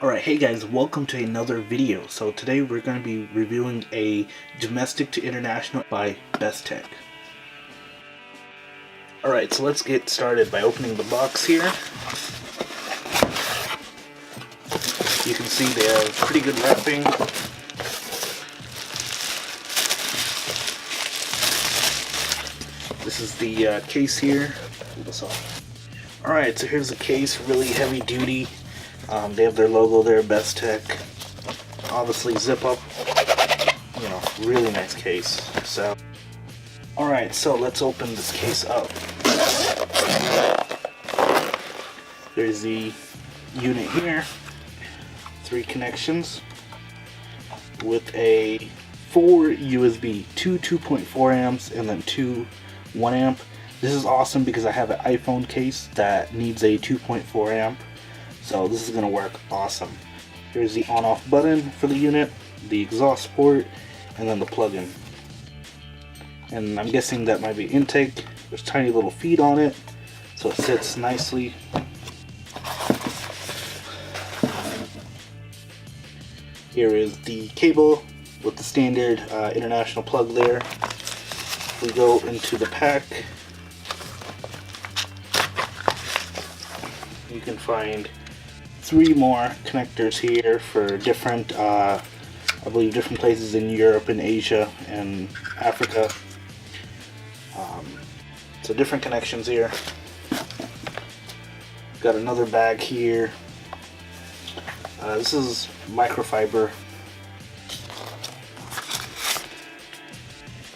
Alright, hey guys, welcome to another video. So today we're going to be reviewing a domestic to international by BESTEK. Alright, so let's get started by opening the box here. You can see they have pretty good wrapping. This is the case here. Pull this off. Alright, so here's the case, really heavy duty. They have their logo there, BESTEK. Obviously zip up, really nice case. So, alright, so let's open this case up. There's the unit here, 3 connections with a 4 USB, 2 2.4 amps and then 2 1 amp. This is awesome because I have an iPhone case that needs a 2.4 amp. So this is going to work awesome. Here's the on-off button for the unit, the exhaust port, and then the plug-in. And I'm guessing that might be intake. There's tiny little feet on it, so it sits nicely. Here is the cable with the standard international plug there. We go into the pack. You can find 3 more connectors here for different, I believe different places in Europe and Asia and Africa. So different connections here. Got another bag here. This is microfiber.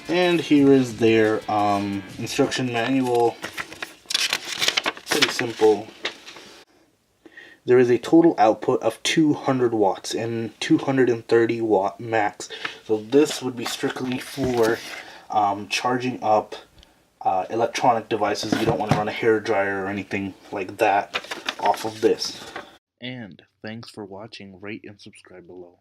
And here is their instruction manual. Pretty simple. There is a total output of 200 watts and 230 watt max. So this would be strictly for charging up electronic devices. You don't want to run a hair dryer or anything like that off of this. And thanks for watching. Rate and subscribe below.